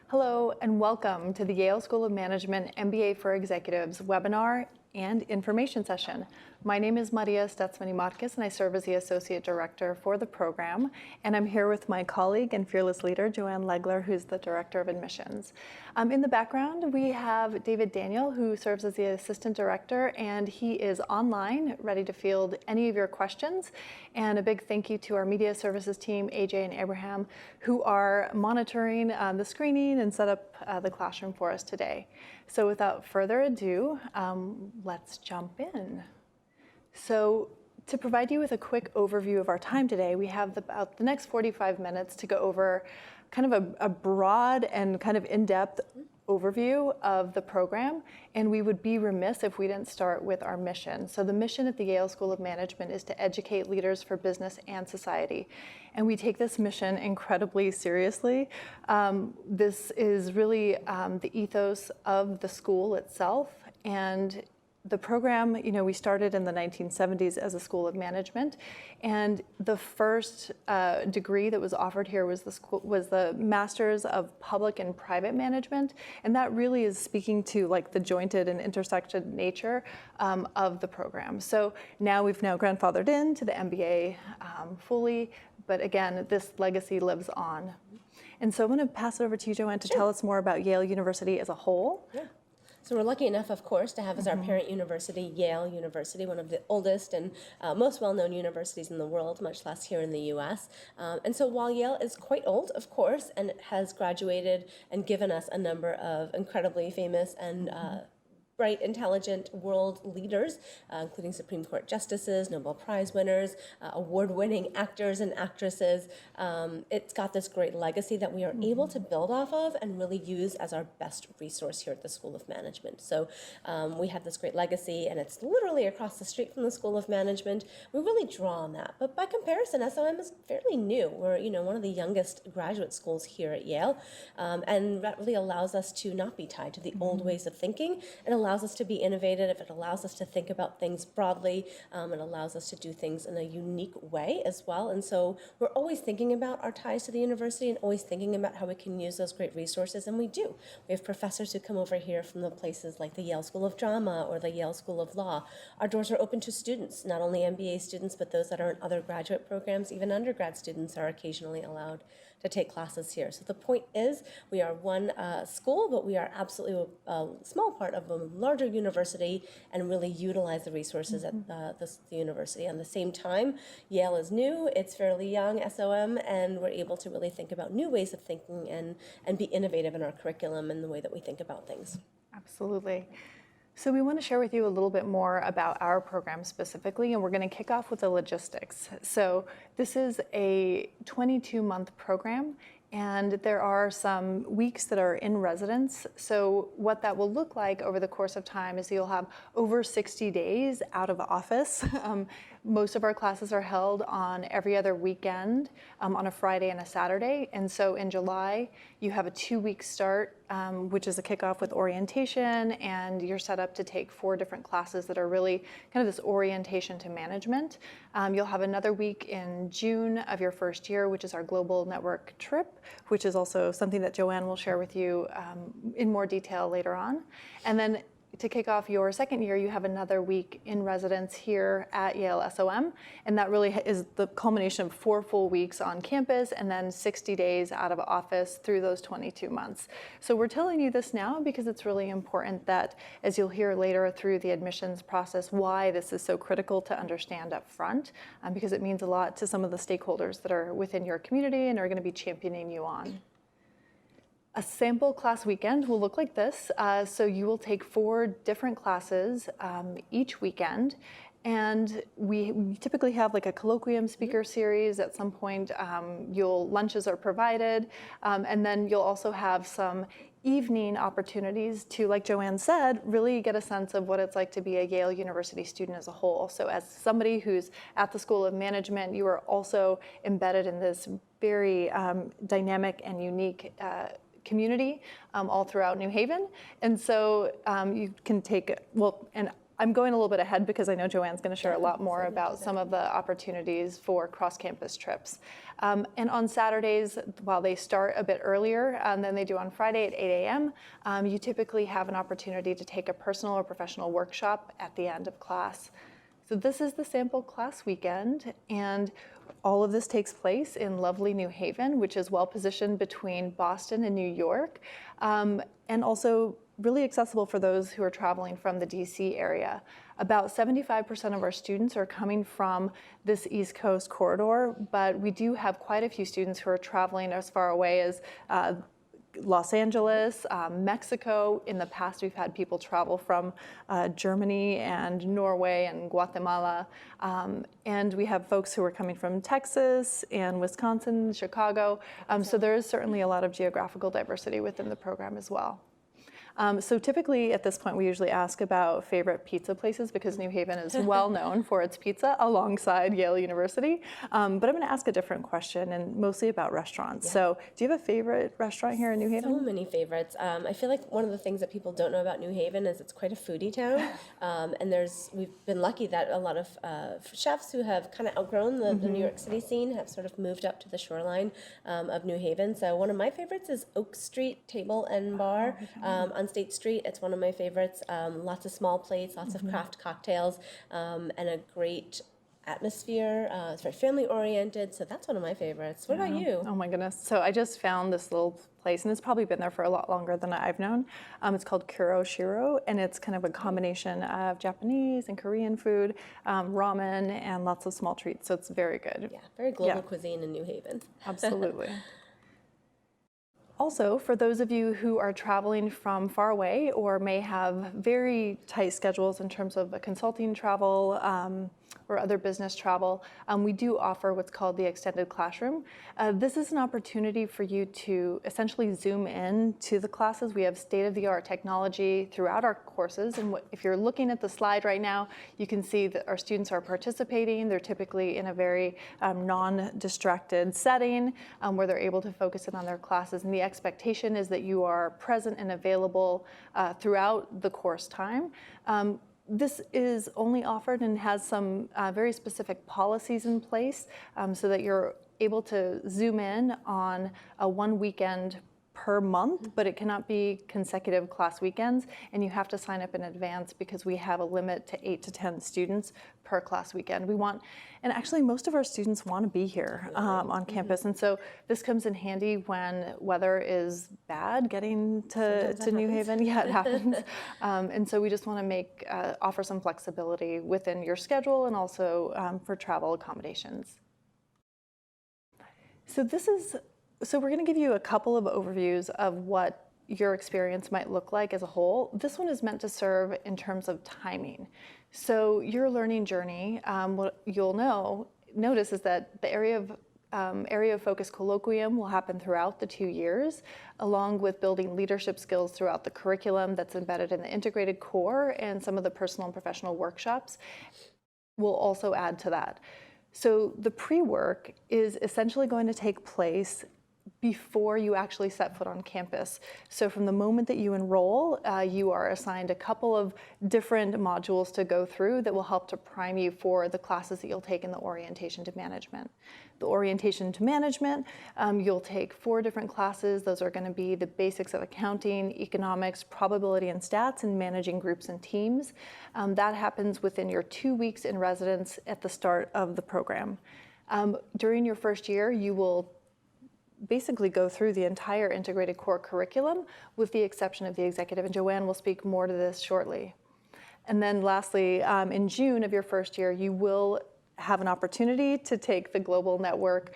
Hello and welcome to the Yale School of Management MBA for Executives webinar and information session. My name is Maria Stutzmany-Marquez and I serve as the Associate Director for the program. And I'm here with my colleague and fearless leader, Joanne Legler, who's the Director of Admissions. In the background, we have David Daniel, who serves as the Assistant Director, and he is online, ready to field any of your questions. And a big thank you to our media services team, AJ and Abraham, who are monitoring the screening and set up the classroom for us today. So without further ado, let's jump in. So to provide you with a quick overview of our time today, we have about the next 45 minutes to go over kind of a broad and kind of in-depth overview of the program, and we would be remiss if we didn't start with our mission. So the mission at the Yale School of Management is to educate leaders for business and society, and we take this mission incredibly seriously. This is really the ethos of the school itself, and the program, we started in the 1970s as a School of Management, and the first degree that was offered here was the Masters of Public and Private Management, and that really is speaking to like the jointed and intersected nature of the program. So we've grandfathered into the MBA fully, but again, this legacy lives on. And so I'm going to pass it over to you, Joanne, to tell us more about Yale University as a whole. Yeah. So we're lucky enough, of course, to have as our parent university, Yale University, one of the oldest and most well-known universities in the world, much less here in the U.S. And so while Yale is quite old, of course, and has graduated and given us a number of incredibly famous and bright, intelligent world leaders, including Supreme Court justices, Nobel Prize winners, award-winning actors and actresses. It's got this great legacy that we are able to build off of and really use as our best resource here at the School of Management. So we have this great legacy, and it's literally across the street from the School of Management. We really draw on that. But by comparison, SOM is fairly new. We're one of the youngest graduate schools here at Yale, and that really allows us to not be tied to the old ways of thinking. It allows us to be innovative, it allows us to think about things broadly, it allows us to do things in a unique way as well. And so we're always thinking about our ties to the university and always thinking about how we can use those great resources, and we do. We have professors who come over here from the places like the Yale School of Drama or the Yale School of Law. Our doors are open to students, not only MBA students, but those that are in other graduate programs. Even undergrad students are occasionally allowed to take classes here. So the point is, we are one school, but we are absolutely a small part of a larger university and really utilize the resources at the university. At the same time, Yale is new, it's fairly young, SOM, and we're able to really think about new ways of thinking and be innovative in our curriculum and the way that we think about things. Absolutely. So we want to share with you a little bit more about our program specifically, and we're going to kick off with the logistics. So this is a 22-month program, and there are some weeks that are in residence. So what that will look like over the course of time is you'll have over 60 days out of office. Most of our classes are held on every other weekend, on a Friday and a Saturday. And so in July, you have a 2-week start, which is a kickoff with orientation, and you're set up to take 4 different classes that are really kind of this orientation to management. You'll have another week in June of your first year, which is our global network trip, which is also something that Joanne will share with you in more detail later on. And then to kick off your second year, you have another week in residence here at Yale SOM, and that really is the culmination of 4 full weeks on campus and then 60 days out of office through those 22 months. So we're telling you this now because it's really important that, as you'll hear later through the admissions process, why this is so critical to understand up front, because it means a lot to some of the stakeholders that are within your community and are going to be championing you on. A sample class weekend will look like this. So you will take 4 different classes each weekend. And we typically have like a colloquium speaker series. At some point, lunches are provided. And then you'll also have some evening opportunities to, like Joanne said, really get a sense of what it's like to be a Yale University student as a whole. So as somebody who's at the School of Management, you are also embedded in this very dynamic and unique community all throughout New Haven. And so you can take, and I'm going a little bit ahead because I know Joanne's going to share a lot more about some of the opportunities for cross-campus trips. And on Saturdays, while they start a bit earlier than they do on Friday at 8 a.m., you typically have an opportunity to take a personal or professional workshop at the end of class. So this is the sample class weekend, and all of this takes place in lovely New Haven, which is well positioned between Boston and New York, and also really accessible for those who are traveling from the DC area. About 75% of our students are coming from this East Coast corridor, but we do have quite a few students who are traveling as far away as Los Angeles, Mexico. In the past, we've had people travel from Germany and Norway and Guatemala. And we have folks who are coming from Texas and Wisconsin, Chicago. So there is certainly a lot of geographical diversity within the program as well. So typically at this point, we usually ask about favorite pizza places because New Haven is well known for its pizza alongside Yale University. But I'm going to ask a different question and mostly about restaurants. Yeah. So do you have a favorite restaurant here in New Haven? So many favorites. I feel like one of the things that people don't know about New Haven is it's quite a foodie town. And we've been lucky that a lot of chefs who have kind of outgrown the New York City scene have sort of moved up to the shoreline of New Haven. So one of my favorites is Oak Street Table and Bar on State Street. It's one of my favorites. Lots of small plates, lots of craft cocktails, and a great atmosphere. It's very family oriented, so that's one of my favorites. What about you? Oh my goodness. So I just found this little place, and it's probably been there for a lot longer than I've known. It's called Kuro Shiro, and it's kind of a combination of Japanese and Korean food, ramen, and lots of small treats. So it's very good. Yeah, very global cuisine in New Haven. Absolutely. Also, for those of you who are traveling from far away or may have very tight schedules in terms of consulting travel or other business travel, we do offer what's called the extended classroom. This is an opportunity for you to essentially zoom in to the classes. We have state-of-the-art technology throughout our courses, and if you're looking at the slide right now, you can see that our students are participating. They're typically in a very non-distracted setting where they're able to focus in on their classes, and the expectation is that you are present and available throughout the course time. This is only offered and has some very specific policies in place so that you're able to zoom in on one weekend per month, but it cannot be consecutive class weekends, and you have to sign up in advance because we have a limit to 8 to 10 students per class weekend. And actually most of our students want to be here on campus, and so this comes in handy when weather is bad getting to New Haven. Yeah, it happens. And so we just want to offer some flexibility within your schedule and also for travel accommodations. So we're going to give you a couple of overviews of what your experience might look like as a whole. This one is meant to serve in terms of timing. So your learning journey, what you'll notice is that the area of focus colloquium will happen throughout the 2 years, along with building leadership skills throughout the curriculum that's embedded in the integrated core, and some of the personal and professional workshops will also add to that. So the pre-work is essentially going to take place before you actually set foot on campus. So from the moment that you enroll, you are assigned a couple of different modules to go through that will help to prime you for the classes that you'll take in the orientation to management. The orientation to management, you'll take 4 different classes. Those are going to be the basics of accounting, economics, probability and stats, and managing groups and teams. That happens within your 2 weeks in residence at the start of the program. During your first year, you will basically go through the entire integrated core curriculum with the exception of the executive, and Joanne will speak more to this shortly. And then lastly, in June of your first year, you will have an opportunity to take the Global Network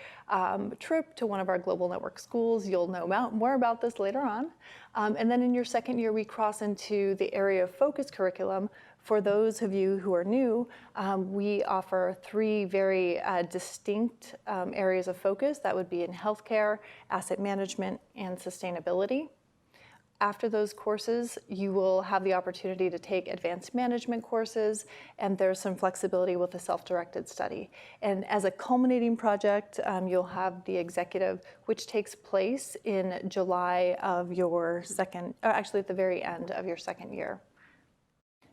trip to one of our Global Network schools. You'll know more about this later on. And then in your second year, we cross into the area of focus curriculum. For those of you who are new, we offer 3 very distinct areas of focus. That would be in healthcare, asset management, and sustainability. After those courses, you will have the opportunity to take advanced management courses, and there's some flexibility with the self-directed study. And as a culminating project, you'll have the executive, which takes place in July of your actually at the very end of your second year.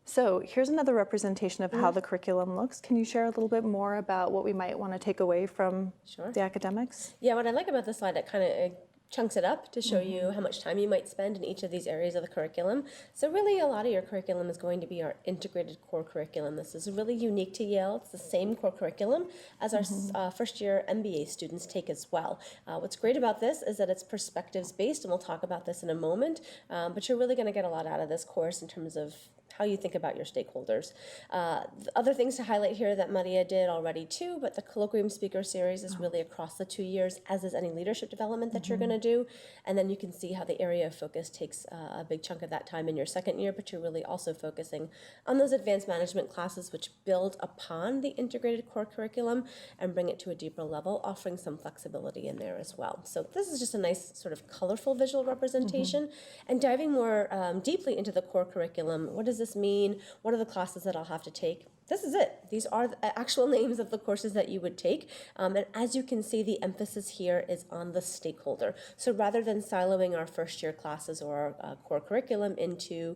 So here's another representation of how the curriculum looks. Can you share a little bit more about what we might want to take away from Sure. the academics? Yeah, what I like about this slide, it kind of chunks it up to show you how much time you might spend in each of these areas of the curriculum. So really a lot of your curriculum is going to be our integrated core curriculum. This is really unique to Yale. It's the same core curriculum as our first year MBA students take as well. What's great about this is that it's perspectives based, and we'll talk about this in a moment, but you're really going to get a lot out of this course in terms of how you think about your stakeholders. The other things to highlight here that Maria did already too, but the colloquium speaker series is really across the 2 years, as is any leadership development that you're going to do. And then you can see how the area of focus takes a big chunk of that time in your second year, but you're really also focusing on those advanced management classes which build upon the integrated core curriculum and bring it to a deeper level, offering some flexibility in there as well. So this is just a nice sort of colorful visual representation. And diving more deeply into the core curriculum, what does this mean? What are the classes that I'll have to take? This is it. These are the actual names of the courses that you would take. And as you can see, the emphasis here is on the stakeholder. So rather than siloing our first year classes or our core curriculum into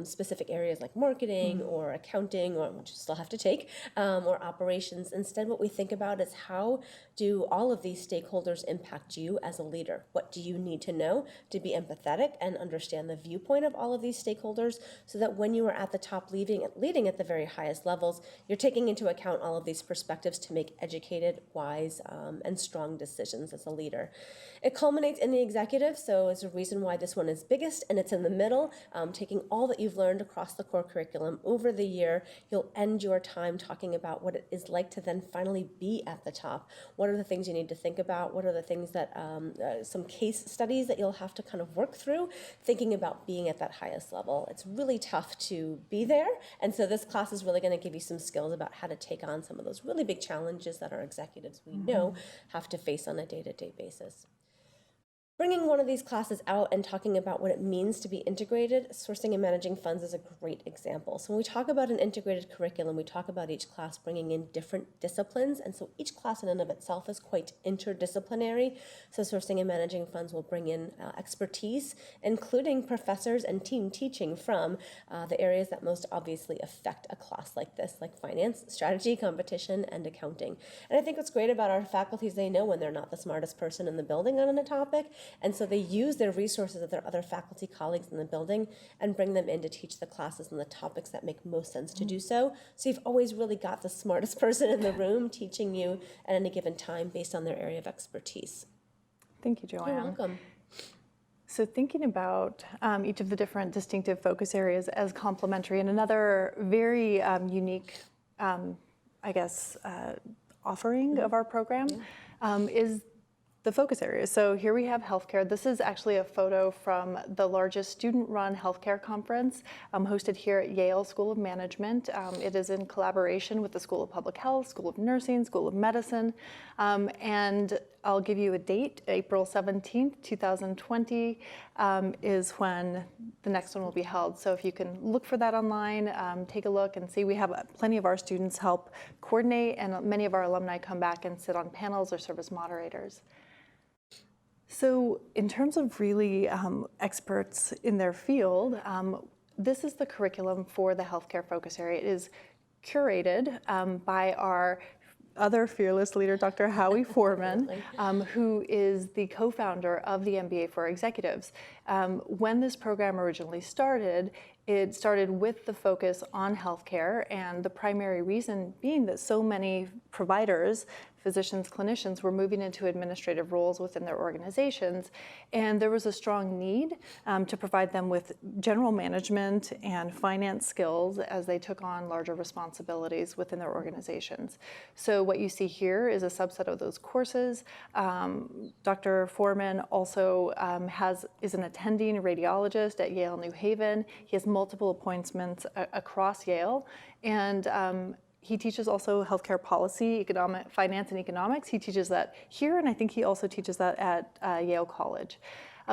specific areas like marketing or accounting, or which you still have to take, or operations, instead what we think about is how do all of these stakeholders impact you as a leader? What do you need to know to be empathetic and understand the viewpoint of all of these stakeholders so that when you are at the top leading at the very highest levels, you're taking into account all of these perspectives to make educated, wise, and strong decisions as a leader. It culminates in the executive, so it's a reason why this one is biggest, and it's in the middle. Taking all that you've learned across the core curriculum over the year, you'll end your time talking about what it is like to then finally be at the top. What are the things you need to think about? What are the things that, some case studies that you'll have to kind of work through, thinking about being at that highest level. It's really tough to be there, and so this class is really going to give you some skills about how to take on some of those really big challenges that our executives we know have to face on a day-to-day basis. Bringing one of these classes out and talking about what it means to be integrated, sourcing and managing funds is a great example. So when we talk about an integrated curriculum, we talk about each class bringing in different disciplines, and so each class in and of itself is quite interdisciplinary. So sourcing and managing funds will bring in expertise, including professors and team teaching from the areas that most obviously affect a class like this, like finance, strategy, competition, and accounting. And I think what's great about our faculty is they know when they're not the smartest person in the building on a topic, and so they use their resources of their other faculty colleagues in the building and bring them in to teach the classes and the topics that make most sense to do so. So you've always really got the smartest person in the room teaching you at any given time based on their area of expertise. Thank you, Joanne. You're welcome. So thinking about each of the different distinctive focus areas as complementary, and another very unique, offering of our program is the focus areas. So here we have healthcare. This is actually a photo from the largest student-run healthcare conference hosted here at Yale School of Management. It is in collaboration with the School of Public Health, School of Nursing, School of Medicine, and I'll give you a date. April 17th, 2020 is when the next one will be held. So if you can look for that online, take a look and see. We have plenty of our students help coordinate, and many of our alumni come back and sit on panels or serve as moderators. So in terms of really experts in their field, this is the curriculum for the healthcare focus area. It is curated by our other fearless leader, Dr. Howie Foreman, who is the co-founder of the MBA for Executives. When this program originally started, it started with the focus on healthcare, and the primary reason being that so many providers, physicians, clinicians were moving into administrative roles within their organizations, and there was a strong need to provide them with general management and finance skills as they took on larger responsibilities within their organizations. So what you see here is a subset of those courses. Dr. Foreman also is an attending radiologist at Yale New Haven. He has multiple appointments across Yale, and he teaches also healthcare policy, finance and economics. He teaches that here, and I think he also teaches that at Yale College.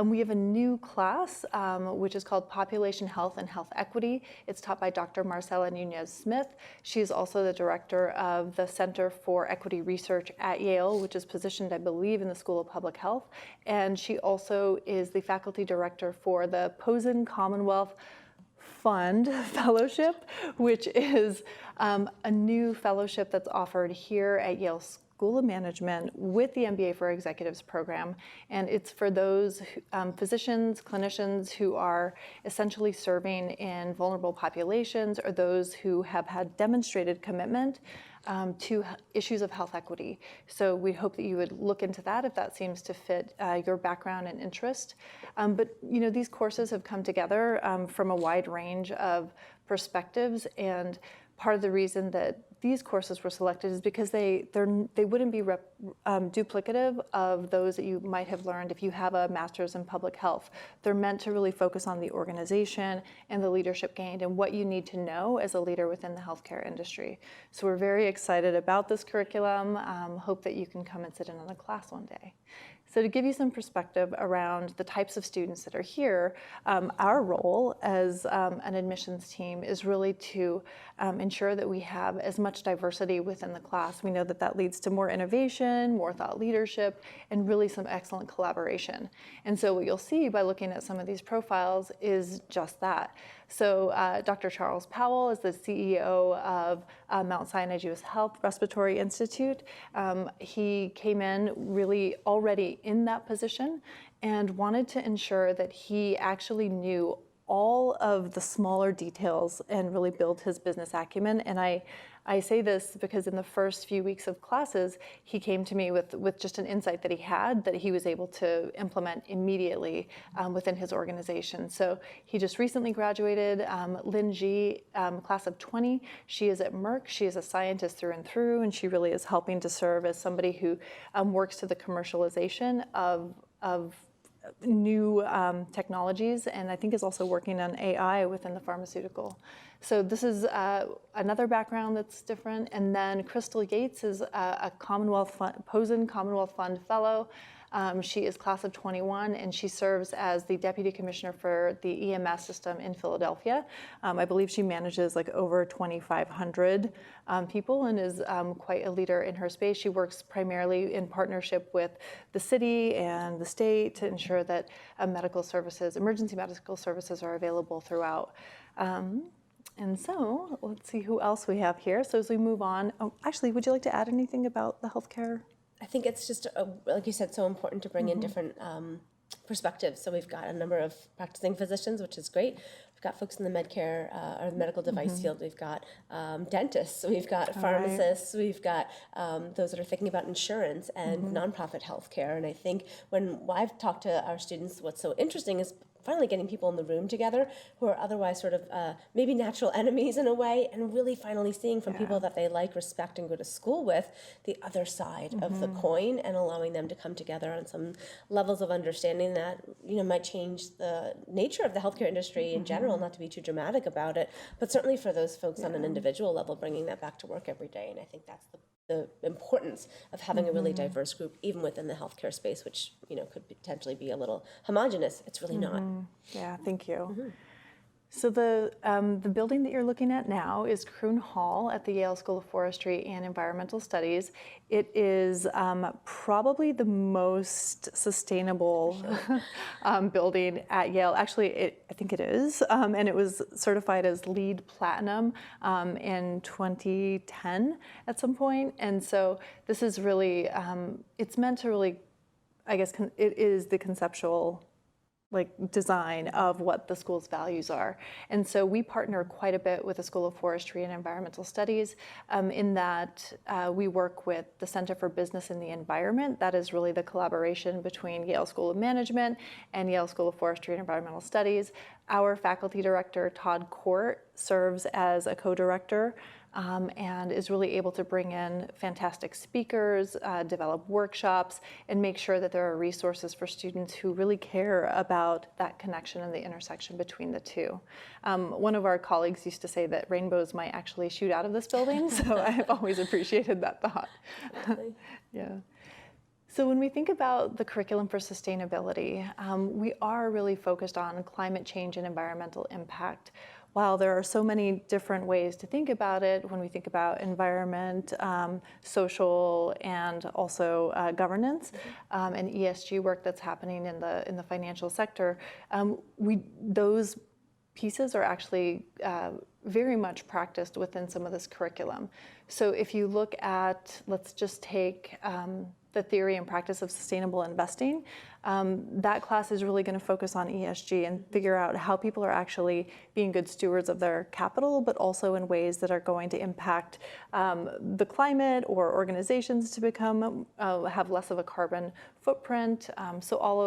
We have a new class, which is called Population Health and Health Equity. It's taught by Dr. Marcela Nunez-Smith. She's also the director of the Center for Equity Research at Yale, which is positioned, I believe, in the School of Public Health. And she also is the faculty director for the Posen Commonwealth Fund Fellowship, which is a new fellowship that's offered here at Yale School of Management with the MBA for Executives program. And it's for those physicians, clinicians who are essentially serving in vulnerable populations or those who have had demonstrated commitment to issues of health equity. So we hope that you would look into that if that seems to fit your background and interest. But these courses have come together from a wide range of perspectives, and part of the reason that these courses were selected is because they wouldn't be duplicative of those that you might have learned if you have a master's in public health. They're meant to really focus on the organization and the leadership gained and what you need to know as a leader within the healthcare industry. So we're very excited about this curriculum. Hope that you can come and sit in on a class one day. So to give you some perspective around the types of students that are here, our role as an admissions team is really to ensure that we have as much diversity within the class. We know that that leads to more innovation, more thought leadership, and really some excellent collaboration. And so what you'll see by looking at some of these profiles is just that. So Dr. Charles Powell is the CEO of Mount Sinai Jewish Health Respiratory Institute. He came in really already in that position and wanted to ensure that he actually knew all of the smaller details and really build his business acumen. And I say this because in the first few weeks of classes, he came to me with just an insight that he had that he was able to implement immediately within his organization. So he just recently graduated, Lynn G, class of 20. She is at Merck. She is a scientist through and through, and she really is helping to serve as somebody who works to the commercialization of new technologies, and I think is also working on AI within the pharmaceutical. So this is another background that's different. And then Crystal Yates is a Posen Commonwealth Fund Fellow. She is class of 21, and she serves as the Deputy Commissioner for the EMS system in Philadelphia. I believe she manages like over 2,500 people and is quite a leader in her space. She works primarily in partnership with the city and the state to ensure that emergency medical services are available throughout. And so let's see who else we have here. So as we move on, actually, would you like to add anything about the healthcare? I think it's just, like you said, so important to bring in different perspectives. So we've got a number of practicing physicians, which is great. We've got folks in the medcare or the medical device field. We've got dentists. We've got pharmacists. Right. We've got those that are thinking about insurance and nonprofit healthcare. And I think when I've talked to our students, what's so interesting is finally getting people in the room together who are otherwise sort of maybe natural enemies in a way, and really finally seeing from people that they like, respect, and go to school with the other side of the coin, and allowing them to come together on some levels of understanding that might change the nature of the healthcare industry in general, not to be too dramatic about it, but certainly for those folks on an individual level, bringing that back to work every day. And I think that's the importance of having a really diverse group, even within the healthcare space, which could potentially be a little homogenous. It's really not. Yeah, thank you. So the building that you're looking at now is Kroon Hall at the Yale School of Forestry and Environmental Studies. It is probably the most sustainable building at Yale. Actually, I think it is, and it was certified as LEED Platinum in 2010 at some point. And so this is really, it's meant to really, I guess, it is the conceptual design of what the school's values are. And so we partner quite a bit with the School of Forestry and Environmental Studies in that we work with the Center for Business and the Environment. That is really the collaboration between Yale School of Management and Yale School of Forestry and Environmental Studies. Our faculty director, Todd Court, serves as a co-director and is really able to bring in fantastic speakers, develop workshops, and make sure that there are resources for students who really care about that connection and the intersection between the two. One of our colleagues used to say that rainbows might actually shoot out of this building, so I've always appreciated that thought. Yeah. So when we think about the curriculum for sustainability, we are really focused on climate change and environmental impact. While there are so many different ways to think about it, when we think about environment, social, and also governance, and ESG work that's happening in the financial sector, those pieces are actually very much practiced within some of this curriculum. So if you look at, let's just take the theory and practice of sustainable investing, that class is really going to focus on ESG and figure out how people are actually being good stewards of their capital, but also in ways that are going to impact the climate or organizations to become have less of a carbon footprint. So all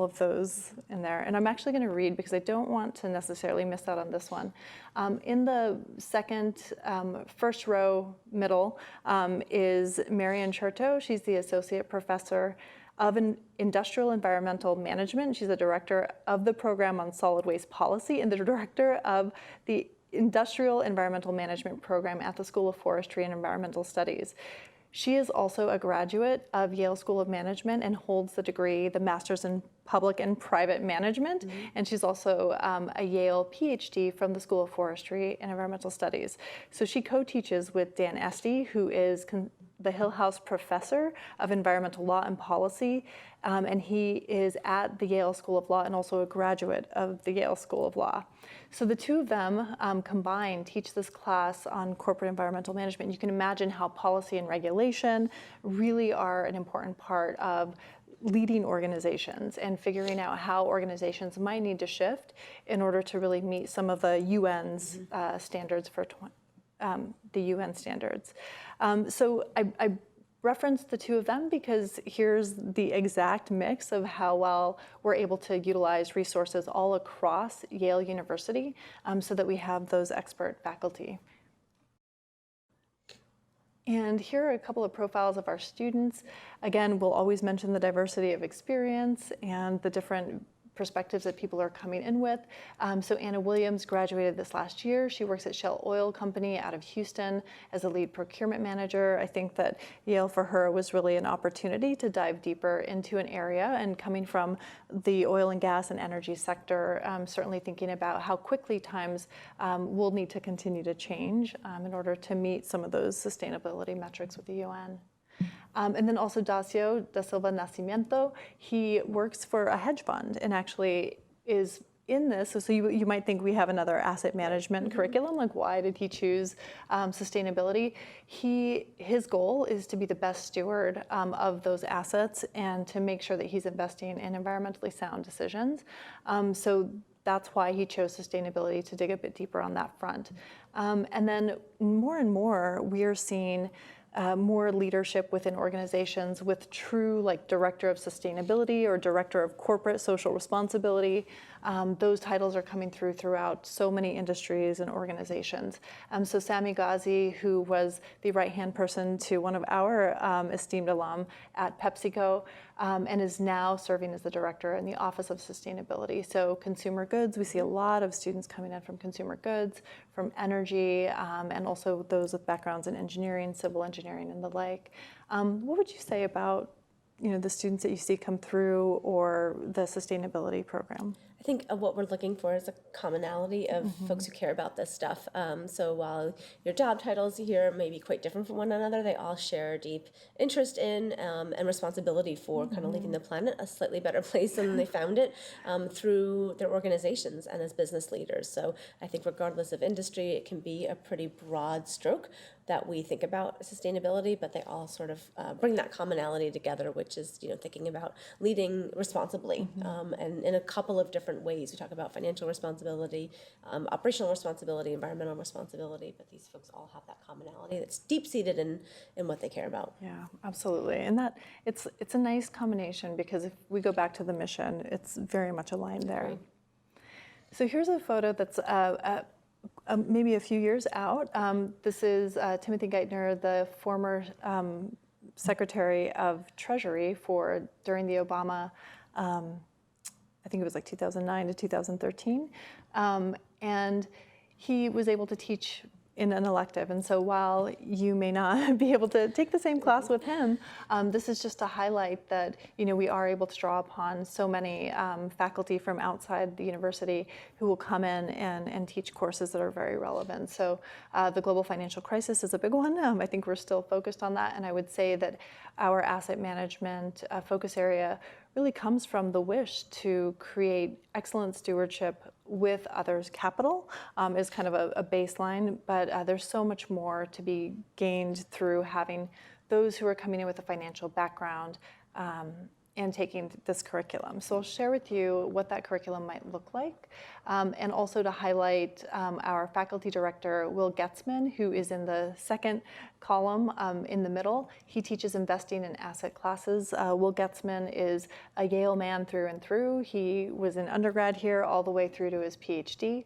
of those in there. And I'm actually going to read because I don't want to necessarily miss out on this one. In the first row middle is Marian Cherto. She's the associate professor of Industrial Environmental Management. She's the director of the program on solid waste policy and the director of the Industrial Environmental Management program at the School of Forestry and Environmental Studies. She is also a graduate of Yale School of Management and holds the degree, the Master's in Public and Private Management. And she's also a Yale PhD from the School of Forestry and Environmental Studies. So she co-teaches with Dan Esty, who is the Hill House Professor of Environmental Law and Policy, and he is at the Yale School of Law and also a graduate of the Yale School of Law. So the two of them combined teach this class on corporate environmental management. You can imagine how policy and regulation really are an important part of leading organizations and figuring out how organizations might need to shift in order to really meet some of the UN's standards for the UN standards. So I referenced the two of them because here's the exact mix of how well we're able to utilize resources all across Yale University so that we have those expert faculty. And here are a couple of profiles of our students. Again, we'll always mention the diversity of experience and the different perspectives that people are coming in with. So Anna Williams graduated this last year. She works at Shell Oil Company out of Houston as a lead procurement manager. I think that Yale for her was really an opportunity to dive deeper into an area, and coming from the oil and gas and energy sector, certainly thinking about how quickly times will need to continue to change in order to meet some of those sustainability metrics with the UN. And then also Dacio da Silva Nascimento, he works for a hedge fund and actually is in this. So you might think we have another asset management curriculum, like why did he choose sustainability? His goal is to be the best steward of those assets and to make sure that he's investing in environmentally sound decisions. So that's why he chose sustainability, to dig a bit deeper on that front. And then more and more, we are seeing more leadership within organizations with true director of sustainability or director of corporate social responsibility. Those titles are coming throughout so many industries and organizations. So Sami Ghazi, who was the right-hand person to one of our esteemed alum at PepsiCo, and is now serving as the director in the Office of Sustainability. So consumer goods, we see a lot of students coming in from consumer goods, from energy, and also those with backgrounds in engineering, civil engineering, and the like. What would you say about the students that you see come through or the sustainability program? I think what we're looking for is a commonality of folks who care about this stuff. So while your job titles here may be quite different from one another, they all share a deep interest in and responsibility for kind of leaving the planet a slightly better place than they found it through their organizations and as business leaders. So I think regardless of industry, it can be a pretty broad stroke that we think about sustainability, but they all sort of bring that commonality together, which is thinking about leading responsibly and in a couple of different ways. We talk about financial responsibility, operational responsibility, environmental responsibility, but these folks all have that commonality that's deep-seated in what they care about. Yeah, absolutely. And that it's a nice combination because if we go back to the mission, it's very much aligned there. Right. So here's a photo that's maybe a few years out. This is Timothy Geithner, the former Secretary of Treasury during the Obama, I think it was 2009 to 2013. And he was able to teach in an elective. And so while you may not be able to take the same class with him, this is just to highlight that we are able to draw upon so many faculty from outside the university who will come in and teach courses that are very relevant. So the global financial crisis is a big one. I think we're still focused on that. And I would say that our asset management focus area really comes from the wish to create excellent stewardship with others' capital, is kind of a baseline, but there's so much more to be gained through having those who are coming in with a financial background and taking this curriculum. So I'll share with you what that curriculum might look like, and also to highlight our faculty director, Will Getzman, who is in the second column in the middle. He teaches investing in asset classes. Will Getzman is a Yale man through and through. He was an undergrad here all the way through to his PhD.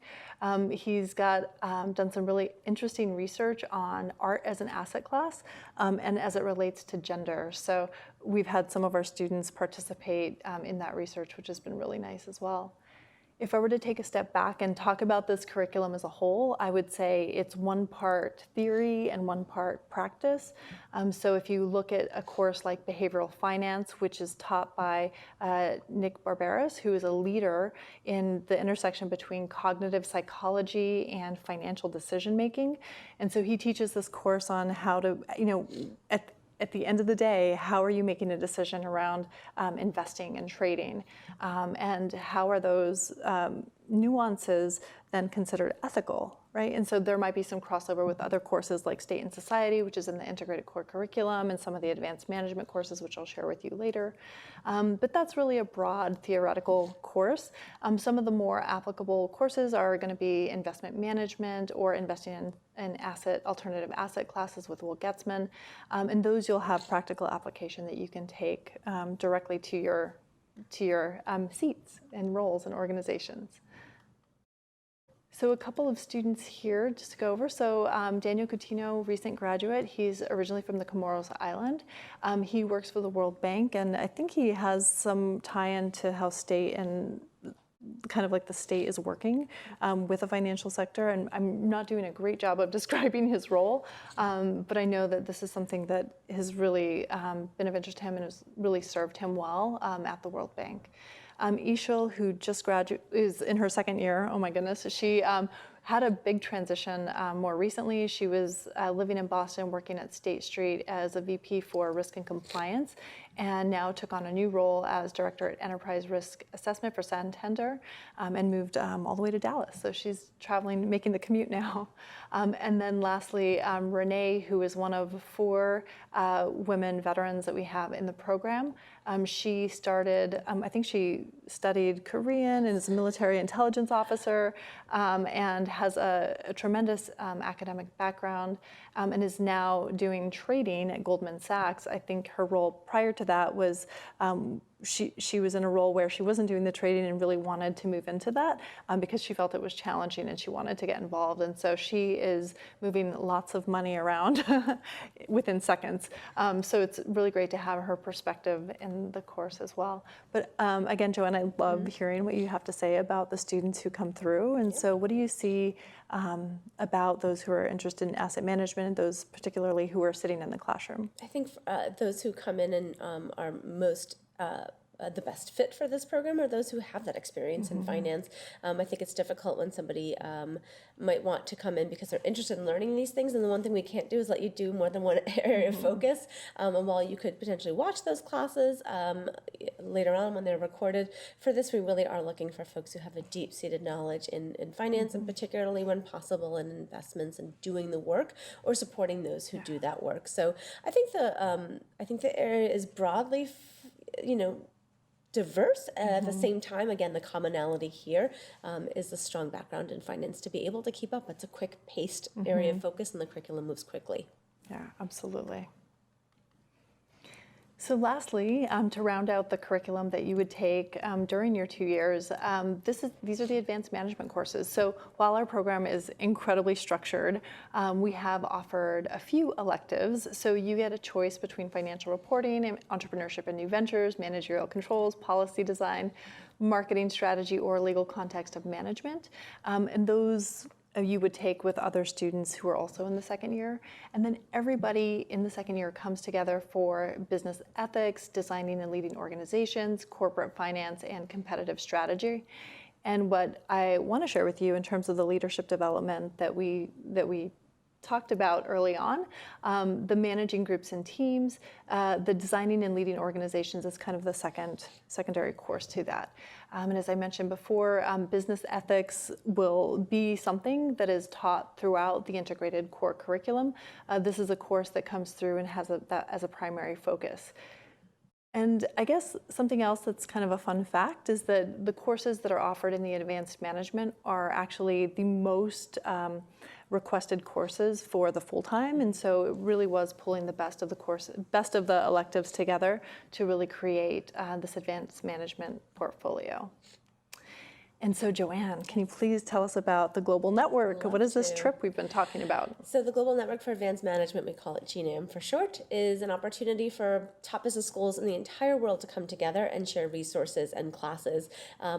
He's got done some really interesting research on art as an asset class and as it relates to gender. So we've had some of our students participate in that research, which has been really nice as well. If I were to take a step back and talk about this curriculum as a whole, I would say it's one part theory and one part practice. So if you look at a course like behavioral finance, which is taught by Nick Barberis, who is a leader in the intersection between cognitive psychology and financial decision making. And so he teaches this course on how to, at the end of the day, how are you making a decision around investing and trading? And how are those nuances then considered ethical, right? And so there might be some crossover with other courses like State and Society, which is in the integrated core curriculum, and some of the advanced management courses, which I'll share with you later. But that's really a broad theoretical course. Some of the more applicable courses are going to be investment management or investing in alternative asset classes with Will Getzman. And those you'll have practical application that you can take directly to your seats and roles and organizations. So a couple of students here just to go over. So Daniel Coutinho, recent graduate. He's originally from the Comoros Island. He works for the World Bank, and I think he has some tie-in to how state and kind of like the state is working with the financial sector. And I'm not doing a great job of describing his role, but I know that this is something that has really been of interest to him and has really served him well at the World Bank. Ishil, who just graduated, is in her second year. Oh my goodness. She had a big transition more recently. She was living in Boston, working at State Street as a VP for Risk and Compliance, and now took on a new role as Director at Enterprise Risk Assessment for Santander, and moved all the way to Dallas. So she's traveling, making the commute now. And then lastly, Renee, who is one of 4 women veterans that we have in the program. She started, I think she studied Korean and is a military intelligence officer, and has a tremendous academic background, and is now doing trading at Goldman Sachs. I think her role prior to that was she was in a role where she wasn't doing the trading and really wanted to move into that because she felt it was challenging and she wanted to get involved. And so she is moving lots of money around within seconds. So it's really great to have her perspective in the course as well. But again, Joanne, I love hearing what you have to say about the students who come through. And so what do you see about those who are interested in asset management and those particularly who are sitting in the classroom? I think those who come in and are most the best fit for this program are those who have that experience in finance. I think it's difficult when somebody might want to come in because they're interested in learning these things, and the one thing we can't do is let you do more than one area of focus. And while you could potentially watch those classes later on when they're recorded, for this we really are looking for folks who have a deep-seated knowledge in finance, and particularly when possible in investments and doing the work or supporting those who do that work. So I think the area is broadly diverse. At the same time, again, the commonality here is a strong background in finance to be able to keep up. It's a quick-paced area of focus, and the curriculum moves quickly. Yeah, absolutely. So lastly, to round out the curriculum that you would take during your 2 years, these are the advanced management courses. So while our program is incredibly structured, we have offered a few electives. So you get a choice between financial reporting, and entrepreneurship and new ventures, managerial controls, policy design, marketing strategy, or legal context of management. And those you would take with other students who are also in the second year. And then everybody in the second year comes together for business ethics, designing and leading organizations, corporate finance, and competitive strategy. And what I want to share with you in terms of the leadership development that we talked about early on. The managing groups and teams, the designing and leading organizations is kind of the secondary course to that. And as I mentioned before, business ethics will be something that is taught throughout the integrated core curriculum. This is a course that comes through and has that as a primary focus. And I guess something else that's kind of a fun fact is that the courses that are offered in the advanced management are actually the most requested courses for the full-time, and so it really was pulling the best of the electives together to really create this advanced management portfolio. And so, Joanne, can you please tell us about the Global Network? What is this trip we've been talking about? So the Global Network for Advanced Management, we call it GNAM for short, is an opportunity for top business schools in the entire world to come together and share resources and classes.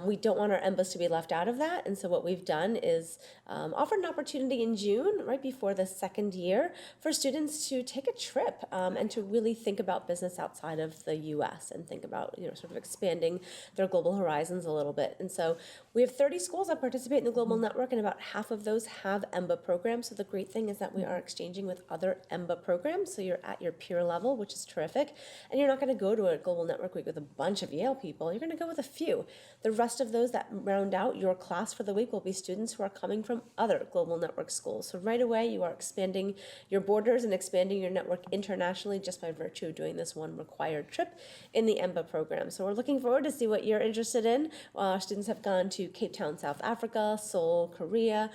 We don't want our MBAs to be left out of that, and so what we've done is offered an opportunity in June, right before the second year, for students to take a trip and to really think about business outside of the U.S. and think about, sort of expanding their global horizons a little bit. And so we have 30 schools that participate in the Global Network, and about half of those have MBA programs. So the great thing is that we are exchanging with other MBA programs, so you're at your peer level, which is terrific. And you're not going to go to a Global Network week with a bunch of Yale people. You're going to go with a few. The rest of those that round out your class for the week will be students who are coming from other Global Network schools. So right away, you are expanding your borders and expanding your network internationally just by virtue of doing this one required trip in the MBA program. So we're looking forward to see what you're interested in. Our students have gone to Cape Town, South Africa, Seoul, Korea.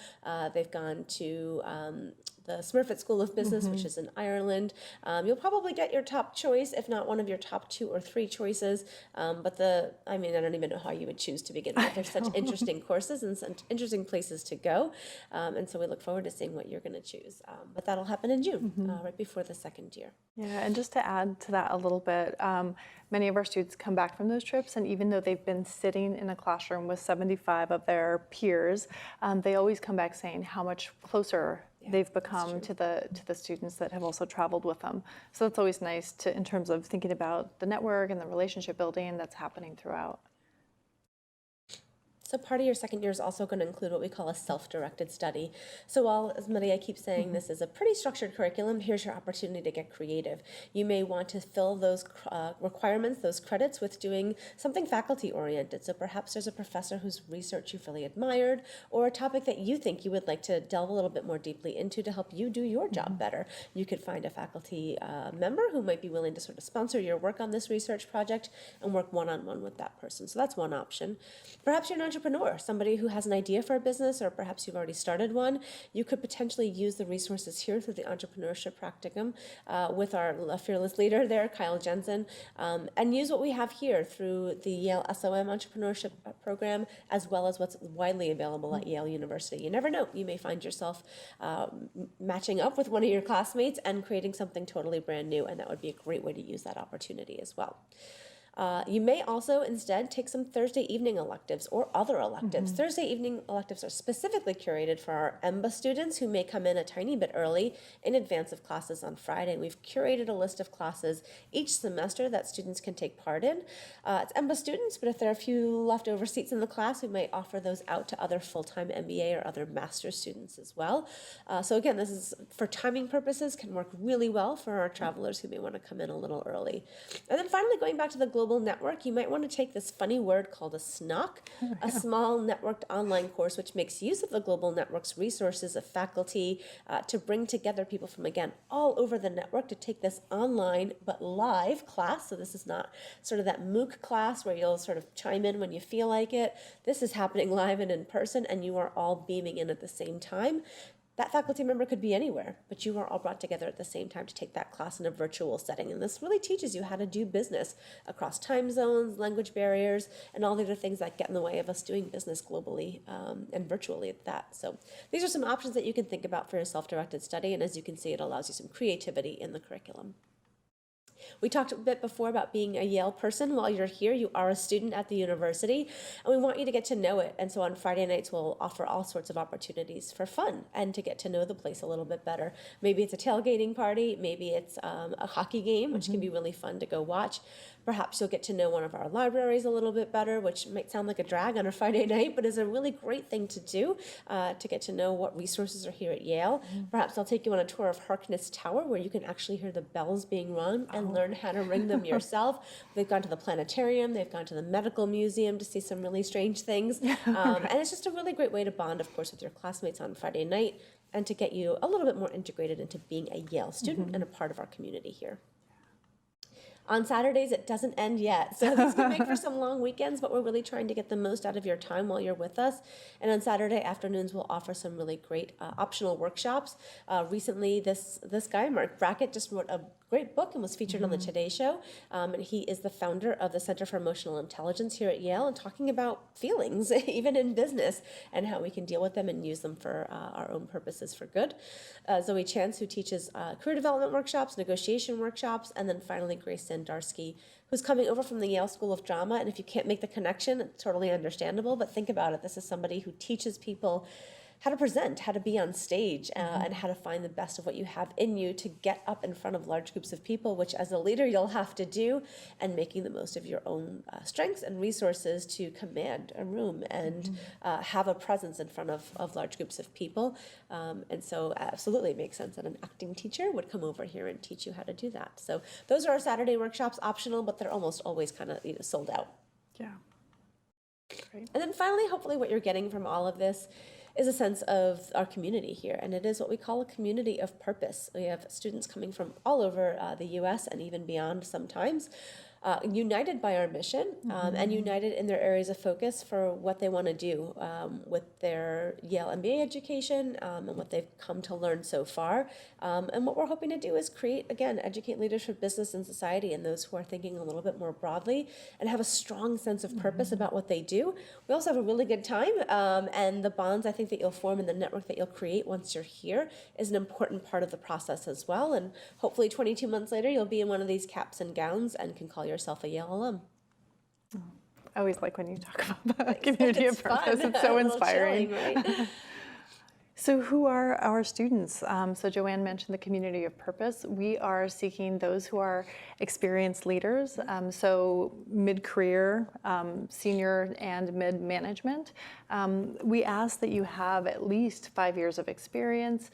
They've gone to the Smurfit School of Business, which is in Ireland. You'll probably get your top choice, if not one of your top 2 or 3 choices. But I don't even know how you would choose to begin with. There's such interesting courses and such interesting places to go. And so we look forward to seeing what you're going to choose. But that'll happen in June, right before the second year. Yeah, and just to add to that a little bit, many of our students come back from those trips, and even though they've been sitting in a classroom with 75 of their peers, they always come back saying how much closer they've become to the students that have also traveled with them. So it's always nice in terms of thinking about the network and the relationship building that's happening throughout. So part of your second year is also going to include what we call a self-directed study. So while, as Maria keeps saying, this is a pretty structured curriculum, here's your opportunity to get creative. You may want to fill those requirements, those credits, with doing something faculty-oriented. So perhaps there's a professor whose research you've really admired, or a topic that you think you would like to delve a little bit more deeply into to help you do your job better. You could find a faculty member who might be willing to sort of sponsor your work on this research project and work one-on-one with that person. So that's one option. Perhaps you're an entrepreneur, somebody who has an idea for a business, or perhaps you've already started one. You could potentially use the resources here through the entrepreneurship practicum with our fearless leader there, Kyle Jensen, and use what we have here through the Yale SOM entrepreneurship program, as well as what's widely available at Yale University. You never know, you may find yourself matching up with one of your classmates and creating something totally brand new, and that would be a great way to use that opportunity as well. You may also instead take some Thursday evening electives or other electives. Thursday evening electives are specifically curated for our MBA students who may come in a tiny bit early in advance of classes on Friday. We've curated a list of classes each semester that students can take part in. It's MBA students, but if there are a few leftover seats in the class, we may offer those out to other full-time MBA or other master's students as well. So again, this is for timing purposes, can work really well for our travelers who may want to come in a little early. And then finally, going back to the Global Network, you might want to take this funny word called a SNOC, a small networked online course, which makes use of the Global Network's resources of faculty to bring together people from, again, all over the network to take this online but live class. So this is not sort of that MOOC class where you'll sort of chime in when you feel like it. This is happening live and in person, and you are all beaming in at the same time. That faculty member could be anywhere, but you are all brought together at the same time to take that class in a virtual setting. And this really teaches you how to do business across time zones, language barriers, and all the other things that get in the way of us doing business globally and virtually at that. So these are some options that you can think about for your self-directed study. And as you can see, it allows you some creativity in the curriculum. We talked a bit before about being a Yale person. While you're here, you are a student at the university, and we want you to get to know it. And so on Friday nights, we'll offer all sorts of opportunities for fun and to get to know the place a little bit better. Maybe it's a tailgating party, maybe it's a hockey game, which can be really fun to go watch. Perhaps you'll get to know one of our libraries a little bit better, which might sound like a drag on a Friday night, but is a really great thing to do to get to know what resources are here at Yale. Perhaps I'll take you on a tour of Harkness Tower, where you can actually hear the bells being rung and learn how to ring them yourself. They've gone to the planetarium, they've gone to the medical museum to see some really strange things. And it's just a really great way to bond, of course, with your classmates on Friday night and to get you a little bit more integrated into being a Yale student and a part of our community here. On Saturdays, it doesn't end yet. So this can make for some long weekends, but we're really trying to get the most out of your time while you're with us. And on Saturday afternoons, we'll offer some really great optional workshops. Recently, this guy, Mark Brackett, just wrote a great book and was featured on the Today Show. And he is the founder of the Center for Emotional Intelligence here at Yale, and talking about feelings, even in business, and how we can deal with them and use them for our own purposes for good. Zoe Chance, who teaches career development workshops, negotiation workshops, and then finally Grace Sandarsky, who's coming over from the Yale School of Drama. And if you can't make the connection, it's totally understandable, but think about it. This is somebody who teaches people how to present, how to be on stage, and how to find the best of what you have in you to get up in front of large groups of people, which as a leader you'll have to do, and making the most of your own strengths and resources to command a room and have a presence in front of large groups of people. And so absolutely it makes sense that an acting teacher would come over here and teach you how to do that. So those are our Saturday workshops, optional, but they're almost always kind of sold out. Yeah. Great. And then finally, hopefully what you're getting from all of this is a sense of our community here, and it is what we call a community of purpose. We have students coming from all over the U.S. and even beyond sometimes, united by our mission and united in their areas of focus for what they want to do with their Yale MBA education and what they've come to learn so far. And what we're hoping to do is create, again, educate leaders for business and society and those who are thinking a little bit more broadly and have a strong sense of purpose about what they do. We also have a really good time, and the bonds I think that you'll form and the network that you'll create once you're here is an important part of the process as well. And hopefully 22 months later, you'll be in one of these caps and gowns and can call yourself a Yale alum. I always like when you talk about the community of purpose. It's so inspiring. Chilling, right? So who are our students? So Joanne mentioned the community of purpose. We are seeking those who are experienced leaders, so mid-career, senior and mid-management. We ask that you have at least 5 years of experience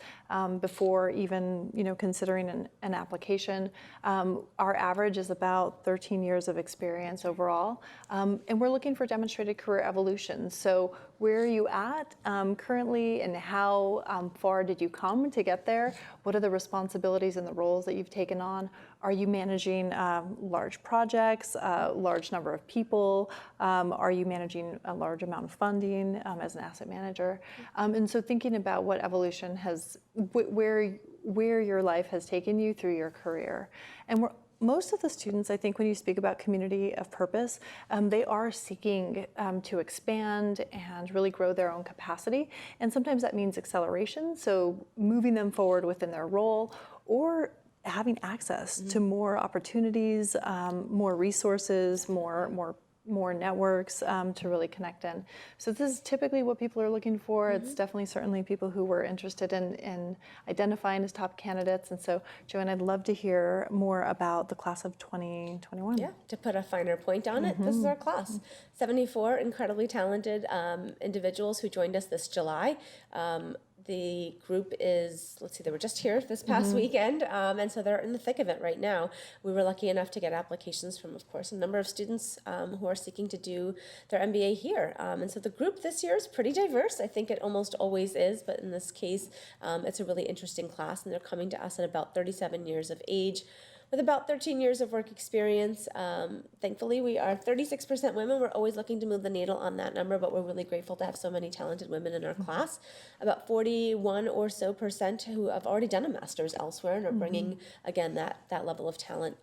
before even considering an application. Our average is about 13 years of experience overall, and we're looking for demonstrated career evolution. So where are you at currently, and how far did you come to get there? What are the responsibilities and the roles that you've taken on? Are you managing large projects, large number of people? Are you managing a large amount of funding as an asset manager? And so thinking about what evolution has, where your life has taken you through your career. And most of the students, I think, when you speak about community of purpose, they are seeking to expand and really grow their own capacity. And sometimes that means acceleration, so moving them forward within their role, or having access to more opportunities, more resources, more networks to really connect in. So this is typically what people are looking for. It's definitely certainly people who were interested in identifying as top candidates. And so, Joanne, I'd love to hear more about the class of 2021. Yeah, to put a finer point on it, this is our class. 74 incredibly talented individuals who joined us this July. The group is, let's see, they were just here this past weekend, and so they're in the thick of it right now. We were lucky enough to get applications from, of course, a number of students who are seeking to do their MBA here. And so the group this year is pretty diverse. I think it almost always is, but in this case, it's a really interesting class, and they're coming to us at about 37 years of age, with about 13 years of work experience. Thankfully, we are 36% women. We're always looking to move the needle on that number, but we're really grateful to have so many talented women in our class. About 41 or so percent who have already done a master's elsewhere and are bringing, again, that level of talent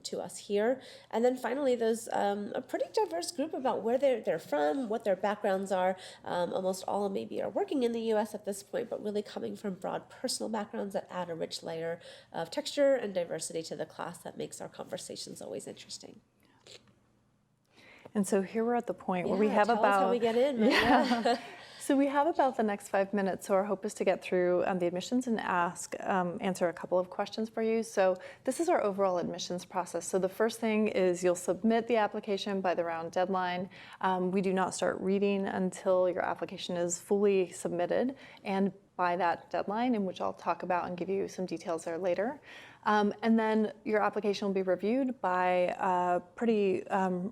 to us here. And then finally, there's a pretty diverse group about where they're from, what their backgrounds are. Almost all maybe are working in the U.S. at this point, but really coming from broad personal backgrounds that add a rich layer of texture and diversity to the class. class that makes our conversations always interesting. And so here we're at the point where we Yeah, have tell us how we get in. Yeah. So we have about the next 5 minutes. So our hope is to get through the admissions and answer a couple of questions for you. So this is our overall admissions process. So the first thing is you'll submit the application by the round deadline. We do not start reading until your application is fully submitted and by that deadline, in which I'll talk about and give you some details there later. And then your application will be reviewed by a pretty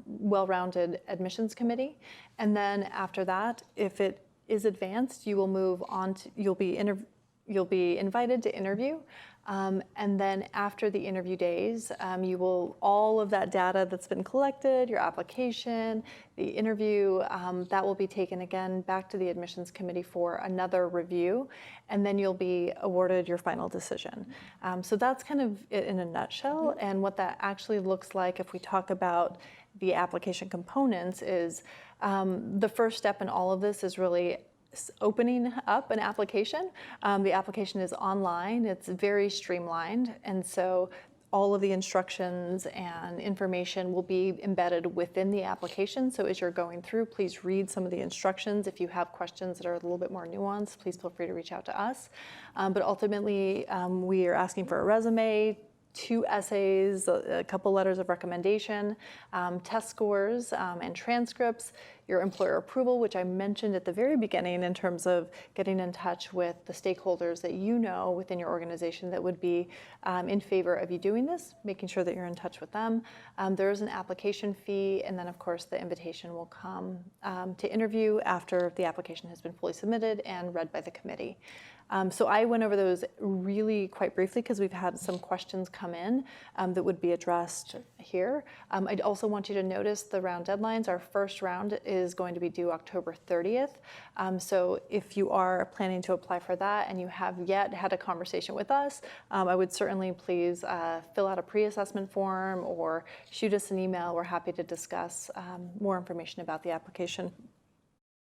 well-rounded admissions committee. And then after that, if it is advanced, you will move on to, you'll be invited to interview. And then after the interview days, you will, all of that data that's been collected, your application, the interview, that will be taken again back to the admissions committee for another review, and then you'll be awarded your final decision. So that's kind of it in a nutshell, and what that actually looks like if we talk about the application components is the first step in all of this is really opening up an application. The application is online, it's very streamlined, and so all of the instructions and information will be embedded within the application. So as you're going through, please read some of the instructions. If you have questions that are a little bit more nuanced, please feel free to reach out to us. But ultimately, we are asking for a resume, 2 essays, a couple letters of recommendation, test scores, and transcripts, your employer approval, which I mentioned at the very beginning in terms of getting in touch with the stakeholders that you know within your organization that would be in favor of you doing this, making sure that you're in touch with them. There is an application fee, and then of course the invitation will come to interview after the application has been fully submitted and read by the committee. So I went over those really quite briefly because we've had some questions come in that would be addressed here. I'd also want you to notice the round deadlines. Our first round is going to be due October 30th. So if you are planning to apply for that and you have yet had a conversation with us, I would certainly please fill out a pre-assessment form or shoot us an email. We're happy to discuss more information about the application.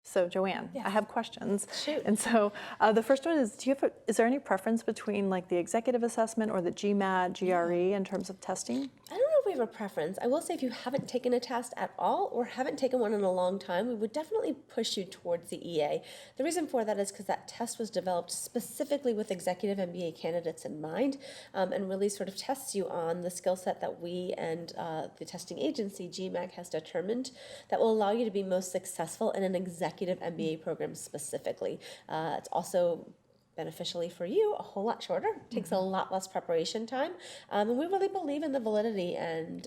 So Joanne, Yes. I have questions. Shoot. And so the first one is, is there any preference between like the executive assessment or the GMAT, GRE in terms of testing? I don't know if we have a preference. I will say if you haven't taken a test at all or haven't taken one in a long time, we would definitely push you towards the EA. The reason for that is because that test was developed specifically with executive MBA candidates in mind, and really sort of tests you on the skill set that we and the testing agency, GMAC, has determined that will allow you to be most successful in an executive MBA program specifically. It's also beneficially for you, a whole lot shorter, takes a lot less preparation time, and we really believe in the validity and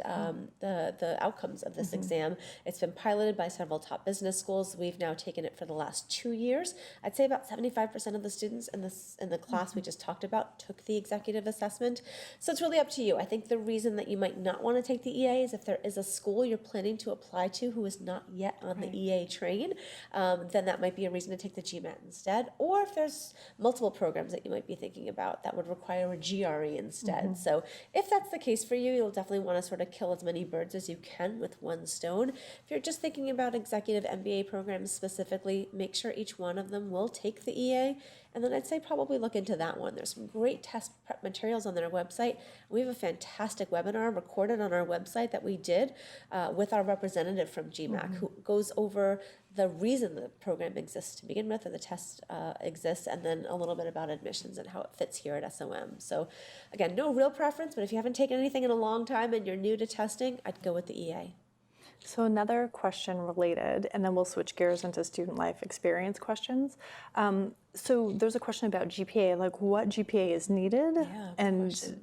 the outcomes of this exam. It's been piloted by several top business schools. We've now taken it for the last 2 years. I'd say about 75% of the students in the class we just talked about took the executive assessment. So it's really up to you. I think the reason that you might not want to take the EA is if there is a school you're planning to apply to who is not yet on the EA train, then that might be a reason to take the GMAT instead. Or if there's multiple programs that you might be thinking about that would require a GRE instead. So if that's the case for you, you'll definitely want to sort of kill as many birds as you can with one stone. If you're just thinking about executive MBA programs specifically, make sure each one of them will take the EA. And then I'd say probably look into that one. There's some great test prep materials on their website. We have a fantastic webinar recorded on our website that we did with our representative from GMAC who goes over the reason the program exists to begin with, or the test exists, and then a little bit about admissions and how it fits here at SOM. So again, no real preference, but if you haven't taken anything in a long time and you're new to testing, I'd go with the EA. So another question related, and then we'll switch gears into student life experience questions. So there's a question about GPA, like what GPA is needed? Yeah, and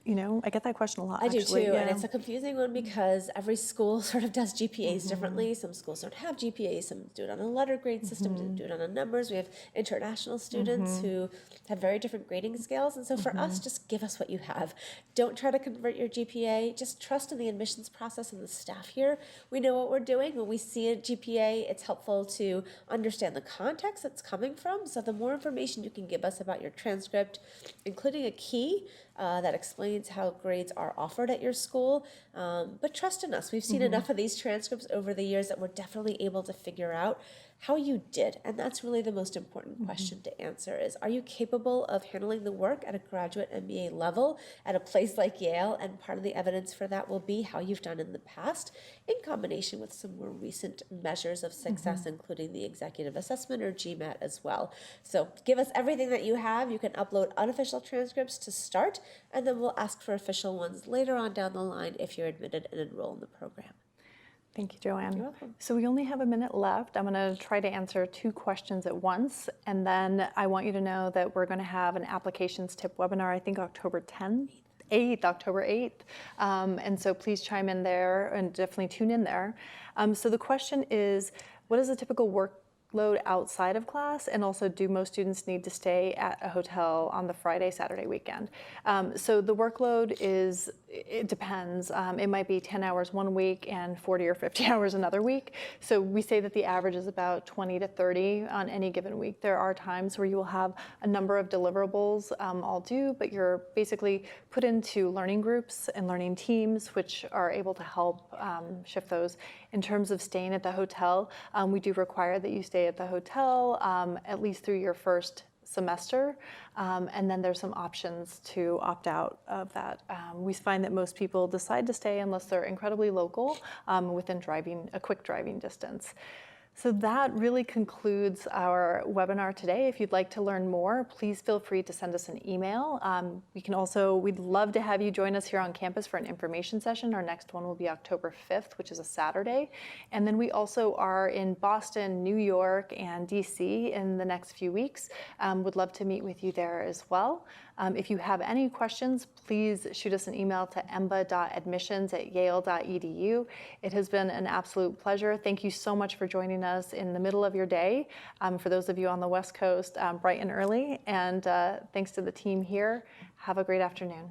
you know, I get that question a lot. I actually. do too, Yeah. and it's a confusing one because every school sort of does GPAs differently. Some schools don't have GPAs, some do it on a letter grade system, some do it on a numbers. We have international students who have very different grading scales, and so for us, just give us what you have. Don't try to convert your GPA, just trust in the admissions process and the staff here. We know what we're doing. When we see a GPA, it's helpful to understand the context it's coming from, so the more information you can give us about your transcript, including a key that explains how grades are offered at your school. But trust in us. We've seen enough of these transcripts over the years that we're definitely able to figure out how you did. And that's really the most important question to answer is, are you capable of handling the work at a graduate MBA level at a place like Yale? And part of the evidence for that will be how you've done in the past in combination with some more recent measures of success, including the executive assessment or GMAT as well. So give us everything that you have. You can upload unofficial transcripts to start, and then we'll ask for official ones later on down the line if you're admitted and enroll in the program. Thank you, Joanne. You're welcome. So we only have a minute left. I'm going to try to answer 2 questions at once. And then I want you to know that we're going to have an applications tip webinar, I think October 8th. And so please chime in there and definitely tune in there. So the question is, what is a typical workload outside of class? And also, do most students need to stay at a hotel on the Friday, Saturday weekend? So the workload it depends. It might be 10 hours one week and 40 or 50 hours another week. So we say that the average is about 20 to 30 on any given week. There are times where you will have a number of deliverables all due, but you're basically put into learning groups and learning teams, which are able to help shift those. In terms of staying at the hotel, we do require that you stay at the hotel at least through your first semester, and then there's some options to opt out of that. We find that most people decide to stay unless they're incredibly local, within a quick driving distance. So that really concludes our webinar today. If you'd like to learn more, please feel free to send us an email. We'd love to have you join us here on campus for an information session. Our next one will be October 5th, which is a Saturday. And then we also are in Boston, New York, and DC in the next few weeks. Would love to meet with you there as well. If you have any questions, please shoot us an email to emba.admissions@yale.edu. It has been an absolute pleasure. Thank you so much for joining us in the middle of your day. For those of you on the West Coast, bright and early. And thanks to the team here. Have a great afternoon.